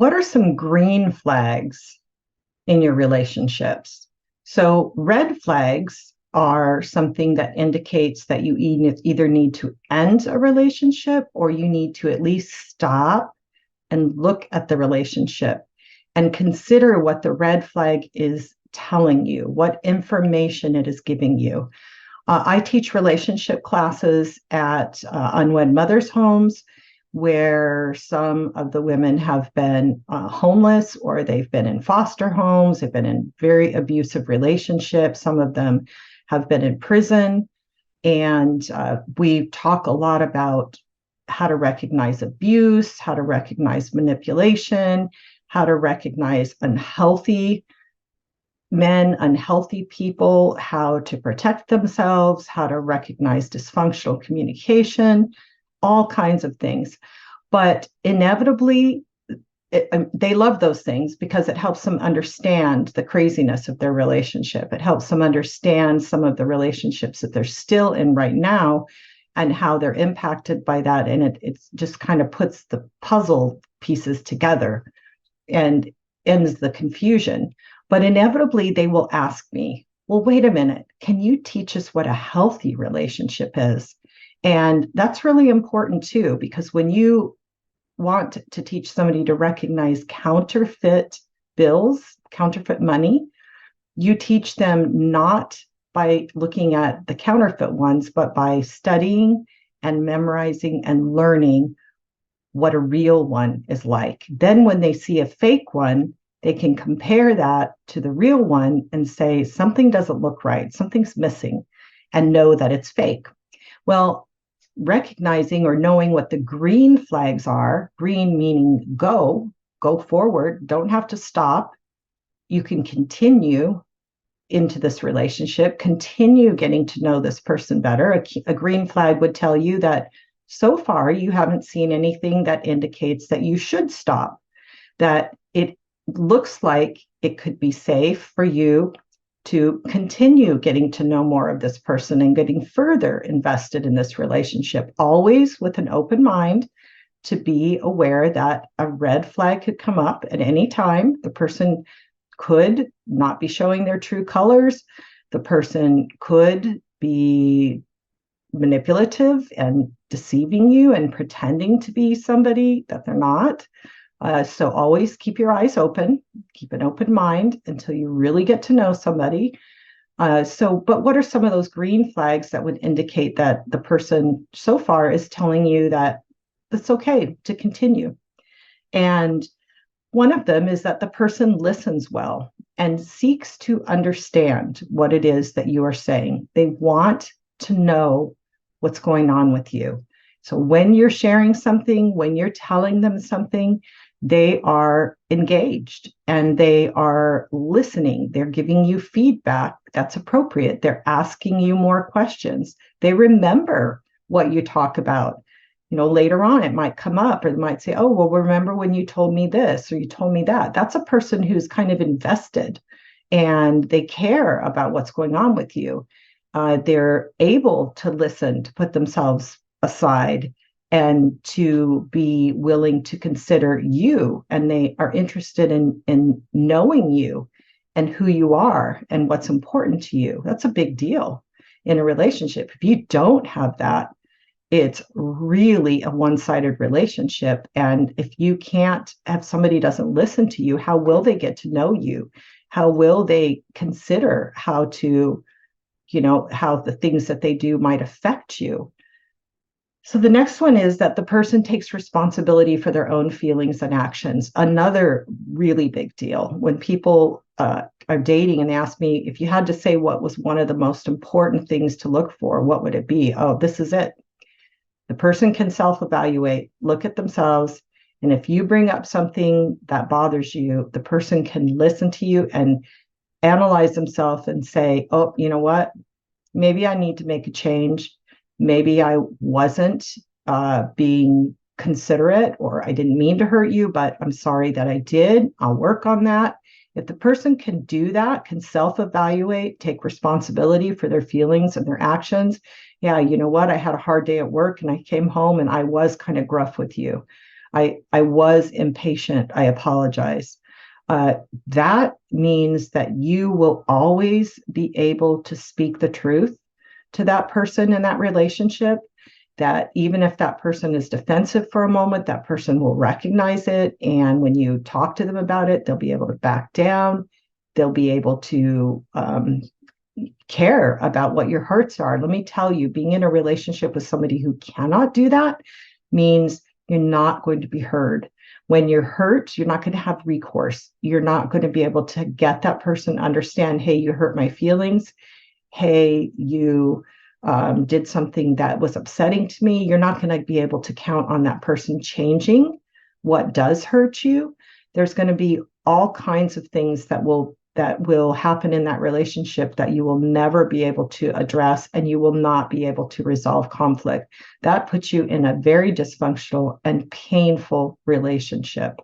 what are some green flags in your relationships? So, red flags are something that indicates that you either need to end a relationship or you need to at least stop and look at the relationship and consider what the red flag is telling you, what information it is giving you. I teach relationship classes at unwed mothers' homes where some of the women have been homeless or they've been in foster homes, they've been in very abusive relationships, some of them have been in prison. And we talk a lot about how to recognize abuse, how to recognize manipulation, how to recognize unhealthy men, unhealthy people, how to protect themselves, how to recognize dysfunctional communication, all kinds of things. But inevitably, they love those things because it helps them understand the craziness of their relationship. It helps them understand some of the relationships that they're still in right now and how they're impacted by that. And it just kind of puts the puzzle pieces together and ends the confusion. But inevitably, they will ask me, well, wait a minute, can you teach us what a healthy relationship is? And that's really important too, because when you want to teach somebody to recognize counterfeit bills, counterfeit money, you teach them not by looking at the counterfeit ones, but by studying and memorizing and learning what a real one is like. Then when they see a fake one, they can compare that to the real one and say, something doesn't look right, something's missing, and know that it's fake. Well, recognizing or knowing what the green flags are, green meaning go forward, don't have to stop. You can continue into this relationship, continue getting to know this person better. A green flag would tell you that so far you haven't seen anything that indicates that you should stop, that it looks like it could be safe for you to continue getting to know more of this person and getting further invested in this relationship, always with an open mind to be aware that a red flag could come up at any time. The person could not be showing their true colors. The person could be manipulative and deceiving you and pretending to be somebody that they're not. So always keep your eyes open, keep an open mind until you really get to know somebody. But what are some of those green flags that would indicate that the person so far is telling you that it's okay to continue? And one of them is that the person listens well and seeks to understand what it is that you are saying. They want to know what's going on with you. So when you're sharing something, when you're telling them something, they are engaged and they are listening. They're giving you feedback that's appropriate. They're asking you more questions. They remember what you talk about. You know, later on, it might come up or they might say, oh, well, remember when you told me this or you told me that. That's a person who's kind of invested and they care about what's going on with you. They're able to listen, to put themselves aside and to be willing to consider you. And they are interested in knowing you and who you are and what's important to you. That's a big deal in a relationship. If you don't have that, it's really a one-sided relationship. And if you can't have somebody doesn't listen to you, how will they get to know you? How will they consider how to, how the things that they do might affect you? So the next one is that the person takes responsibility for their own feelings and actions. Another really big deal. When people are dating and they ask me, if you had to say what was one of the most important things to look for, what would it be? Oh, this is it. The person can self-evaluate, look at themselves, and if you bring up something that bothers you, the person can listen to you and analyze themselves and say, oh, you know what? Maybe I need to make a change. Maybe I wasn't being considerate, or I didn't mean to hurt you, but I'm sorry that I did. I'll work on that. If the person can do that, can self-evaluate, take responsibility for their feelings and their actions, yeah, you know what? I had a hard day at work and I came home and I was kind of gruff with you. I was impatient. I apologize. Uh, that means that you will always be able to speak the truth to that person in that relationship. That even if that person is defensive for a moment, that person will recognize it. And when you talk to them about it, they'll be able to back down. They'll be able to care about what your hurts are. Let me tell you, being in a relationship with somebody who cannot do that means you're not going to be heard. When you're hurt, you're not going to have recourse. You're not going to be able to get that person to understand, hey, you hurt my feelings. Hey, you did something that was upsetting to me. You're not going to be able to count on that person changing what does hurt you. There's going to be all kinds of things that will happen in that relationship that you will never be able to address, and you will not be able to resolve conflict. That puts you in a very dysfunctional and painful relationship.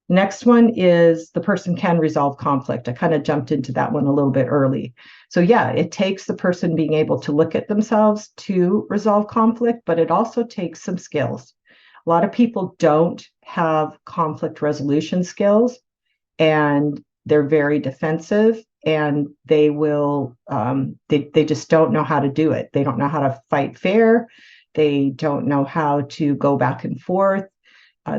Next one is the person can resolve conflict. I kind of jumped into that one a little bit early. So yeah, it takes the person being able to look at themselves to resolve conflict, but it also takes some skills. A lot of people don't have conflict resolution skills, and they're very defensive, and they will they just don't know how to do it. They don't know how to fight fair. They don't know how to go back and forth.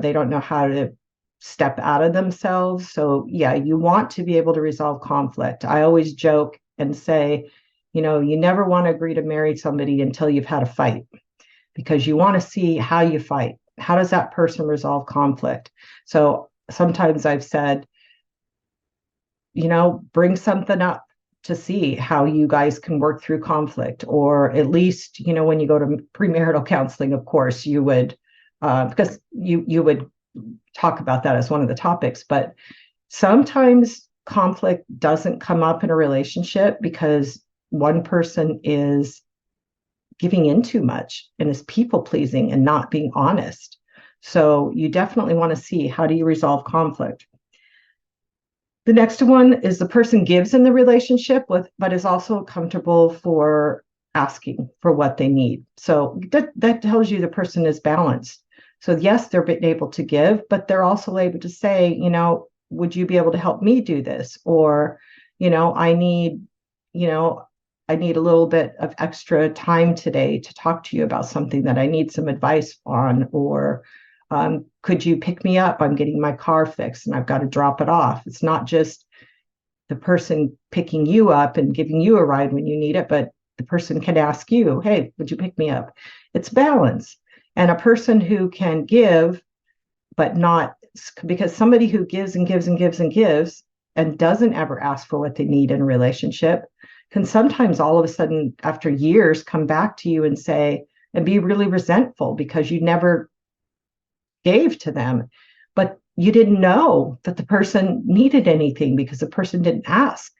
They don't know how to step out of themselves. So yeah, you want to be able to resolve conflict. I always joke and say, you never want to agree to marry somebody until you've had a fight, because you want to see how you fight. How does that person resolve conflict? So sometimes I've said, bring something up to see how you guys can work through conflict. Or at least, when you go to premarital counseling, of course, you would, because you would talk about that as one of the topics. But sometimes conflict doesn't come up in a relationship because one person is giving in too much and is people pleasing and not being honest. So you definitely want to see, how do you resolve conflict? The next one is the person gives in the relationship but is also comfortable for asking for what they need. So that tells you the person is balanced. So yes, they're able to give, but they're also able to say, would you be able to help me do this? Or, I need a little bit of extra time today to talk to you about something that I need some advice on. Or could you pick me up? I'm getting my car fixed and I've got to drop it off. It's not just the person picking you up and giving you a ride when you need it, but the person can ask you, hey, would you pick me up? It's balance. And a person who can give, but not, because somebody who gives and gives and gives and gives and doesn't ever ask for what they need in a relationship can sometimes all of a sudden, after years, come back to you and say, and be really resentful because you never gave to them, but you didn't know that the person needed anything because the person didn't ask.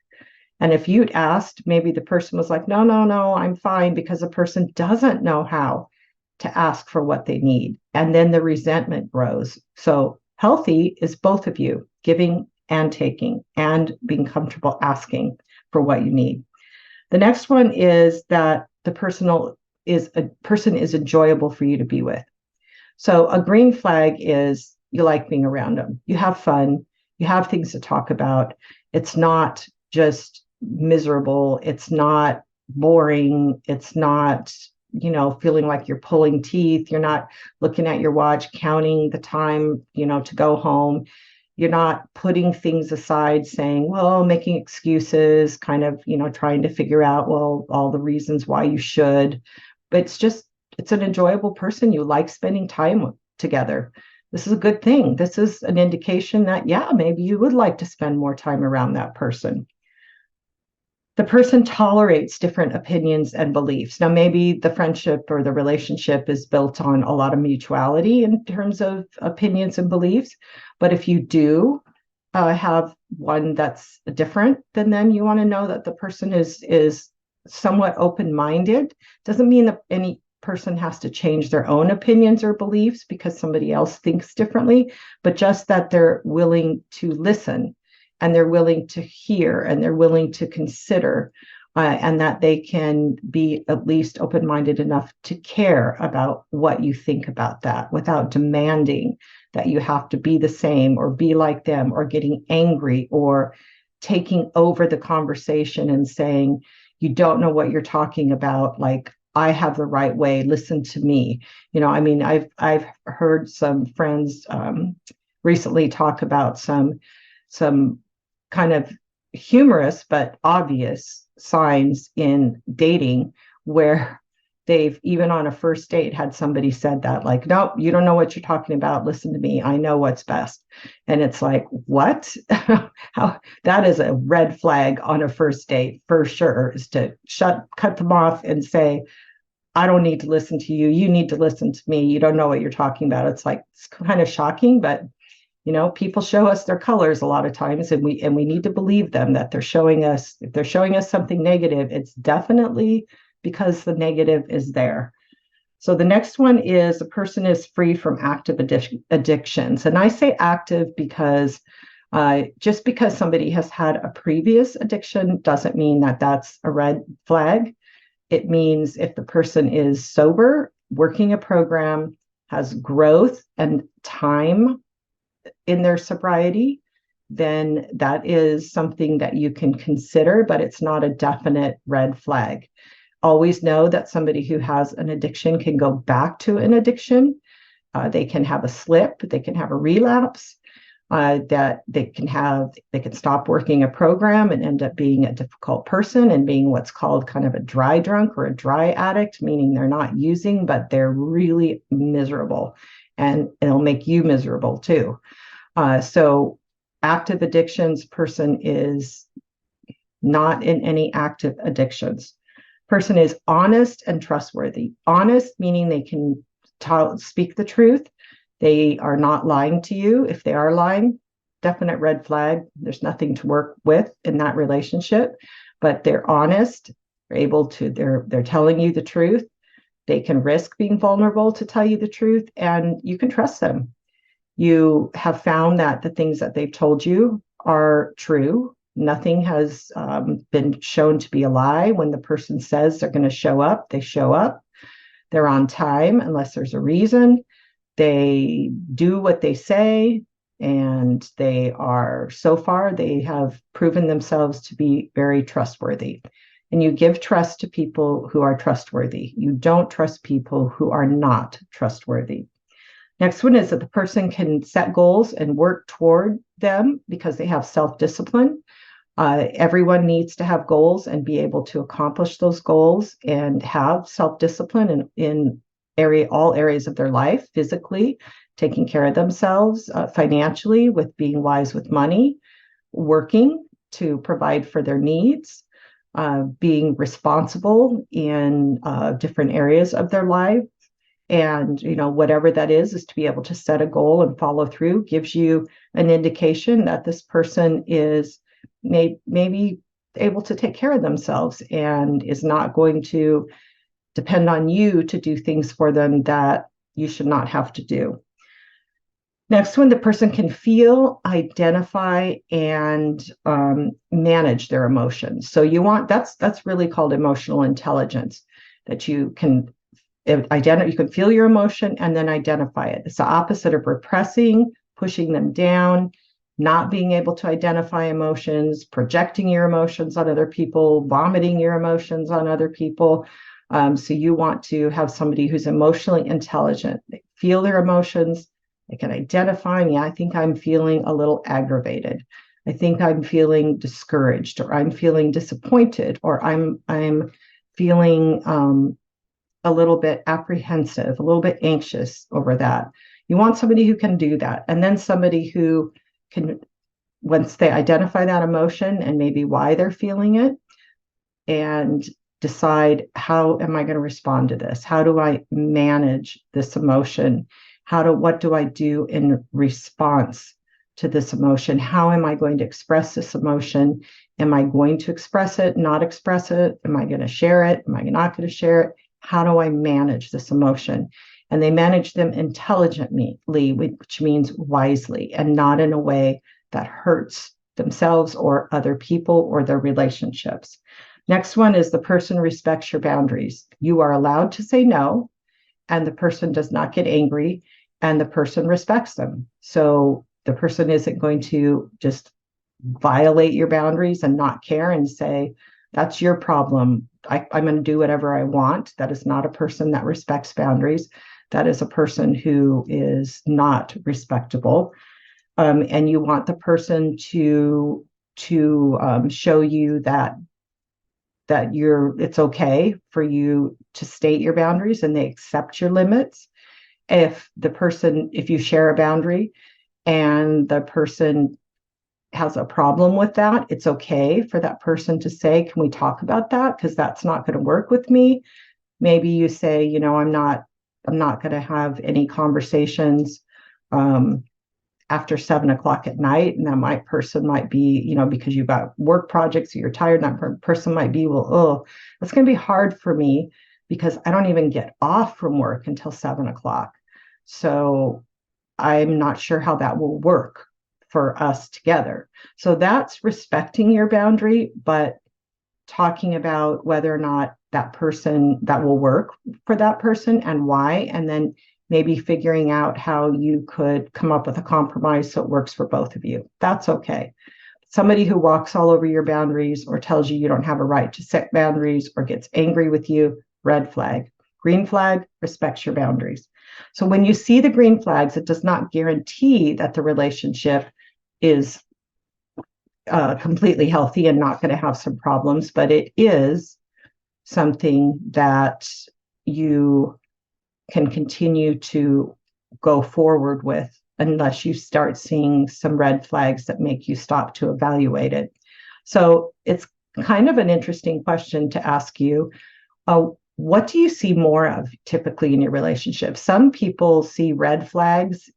And if you'd asked, maybe the person was like, no, no, no, I'm fine, because the person doesn't know how to ask for what they need. And then the resentment grows. So healthy is both of you, giving and taking, and being comfortable asking for what you need. The next one is that the person is enjoyable for you to be with. So a green flag is you like being around them. You have fun. You have things to talk about. It's not just miserable. It's not boring. It's not, feeling like you're pulling teeth. You're not looking at your watch, counting the time, to go home. You're not putting things aside saying, well, making excuses, kind of, trying to figure out, well, all the reasons why you should. But it's an enjoyable person. You like spending time together. This is a good thing. This is an indication that, yeah, maybe you would like to spend more time around that person. The person tolerates different opinions and beliefs. Now, maybe the friendship or the relationship is built on a lot of mutuality in terms of opinions and beliefs. But if you do have one that's different, then you want to know that the person is somewhat open-minded. Doesn't mean that any person has to change their own opinions or beliefs because somebody else thinks differently, but just that they're willing to listen, and they're willing to hear, and they're willing to consider. and that they can be at least open-minded enough to care about what you think about that without demanding that you have to be the same or be like them or getting angry or taking over the conversation and saying, you don't know what you're talking about. Like, I have the right way. Listen to me. I mean, I've heard some friends recently talk about some kind of humorous but obvious signs in dating where they've even on a first date had somebody said that, like, nope, you don't know what you're talking about, listen to me, I know what's best. And it's like, what? How that is a red flag on a first date for sure, is to cut them off and say, I don't need to listen to you, you need to listen to me, you don't know what you're talking about. It's like, it's kind of shocking, but people show us their colors a lot of times, and we need to believe them, that if they're showing us something negative, it's definitely because the negative is there. So the next one is, a person is free from active addictions. And I say active because just because somebody has had a previous addiction doesn't mean that that's a red flag. It means if the person is sober, working a program, has growth and time in their sobriety, then that is something that you can consider, but it's not a definite red flag. Always know that somebody who has an addiction can go back to an addiction. They can have a slip, they can have a relapse, that they can stop working a program and end up being a difficult person and being what's called kind of a dry drunk or a dry addict, meaning they're not using, but they're really miserable, and it'll make you miserable too. So active addictions, person is not in any active addictions. Person is honest and trustworthy. Honest, meaning they can speak the truth. They are not lying to you. If they are lying, definite red flag. There's nothing to work with in that relationship, but they're honest. They're telling you the truth. They can risk being vulnerable to tell you the truth, and you can trust them. You have found that the things that they've told you are true. Nothing has been shown to be a lie. When the person says they're going to show up, they show up. They're on time unless there's a reason. They do what they say, and they have proven themselves to be very trustworthy. And you give trust to people who are trustworthy. You don't trust people who are not trustworthy. Next one is that the person can set goals and work toward them because they have self-discipline. Everyone needs to have goals and be able to accomplish those goals and have self-discipline in all areas of their life, physically, taking care of themselves, financially, with being wise with money, working to provide for their needs, being responsible in different areas of their life. And whatever that is to be able to set a goal and follow through, gives you an indication that this person is maybe able to take care of themselves and is not going to depend on you to do things for them that you should not have to do. Next one, the person can feel, identify, and manage their emotions. So that's really called emotional intelligence, that you can feel your emotion and then identify it. It's the opposite of repressing, pushing them down, not being able to identify emotions, projecting your emotions on other people, vomiting your emotions on other people. So you want to have somebody who's emotionally intelligent. They feel their emotions. They can identify, yeah, I think I'm feeling a little aggravated. I think I'm feeling discouraged, or I'm feeling disappointed, or I'm feeling a little bit apprehensive, a little bit anxious over that. You want somebody who can do that. And then somebody who can, once they identify that emotion and maybe why they're feeling it, and decide, how am I going to respond to this? How do I manage this emotion? What do I do in response to this emotion? How am I going to express this emotion? Am I going to express it, not express it? Am I going to share it? Am I not going to share it? How do I manage this emotion? And they manage them intelligently, which means wisely, and not in a way that hurts themselves or other people or their relationships. Next one is the person respects your boundaries. You are allowed to say no, and the person does not get angry, and the person respects them. So the person isn't going to just violate your boundaries and not care and say, that's your problem. I'm going to do whatever I want. That is not a person that respects boundaries. That is a person who is not respectable. And you want the person to show you that it's okay for you to state your boundaries and they accept your limits. If you share a boundary and the person has a problem with that, it's okay for that person to say, can we talk about that? Because that's not going to work with me. Maybe you say, I'm not going to have any conversations after 7 o'clock at night. And that person might be, because you've got work projects, or you're tired, and that person might be, well, oh, it's going to be hard for me because I don't even get off from work until 7 o'clock. So I'm not sure how that will work for us together. So that's respecting your boundary, but talking about whether or not that will work for that person and why, and then maybe figuring out how you could come up with a compromise so it works for both of you. That's okay. Somebody who walks all over your boundaries or tells you you don't have a right to set boundaries or gets angry with you, red flag. Green flag, respects your boundaries. So when you see the green flags, it does not guarantee that the relationship is completely healthy and not going to have some problems, but it is something that you can continue to go forward with unless you start seeing some red flags that make you stop to evaluate it. So it's kind of an interesting question to ask you. What do you see more of typically in your relationship? Some people see red flags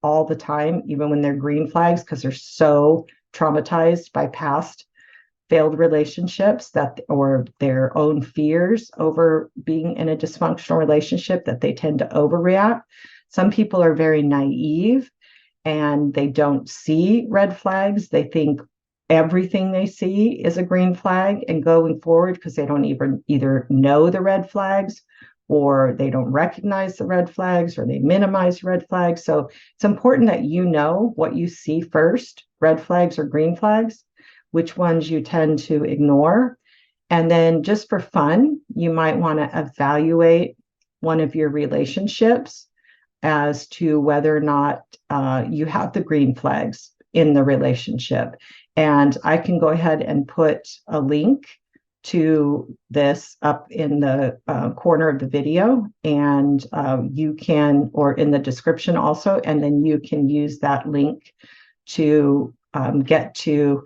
all the time, even when they're green flags, because they're so traumatized by past failed relationships or their own fears over being in a dysfunctional relationship that they tend to overreact. Some people are very naive and they don't see red flags. They think everything they see is a green flag, and going forward, because they don't even either know the red flags or they don't recognize the red flags or they minimize red flags. So it's important that you know what you see first, red flags or green flags, which ones you tend to ignore. And then just for fun, you might want to evaluate one of your relationships as to whether or not you have the green flags in the relationship. And I can go ahead and put a link to this up in the corner of the video, and you can, or in the description also, and then you can use that link to get to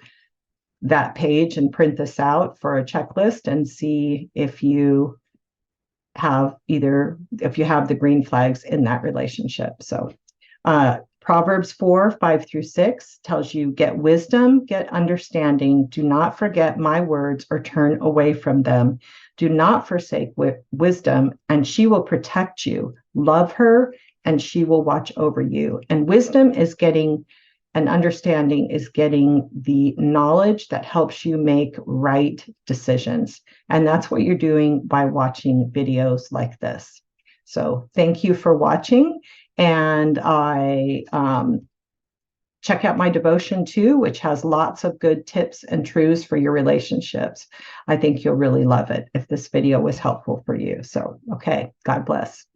that page and print this out for a checklist and see if you have the green flags in that relationship. So Proverbs 4:5-6 tells you, get wisdom, get understanding. Do not forget my words or turn away from them. Do not forsake wisdom, and she will protect you. Love her, and she will watch over you. And wisdom is getting, and understanding is getting the knowledge that helps you make right decisions. And that's what you're doing by watching videos like this. So thank you for watching. And I check out my devotion too, which has lots of good tips and truths for your relationships. I think you'll really love it if this video was helpful for you. So, okay, God bless.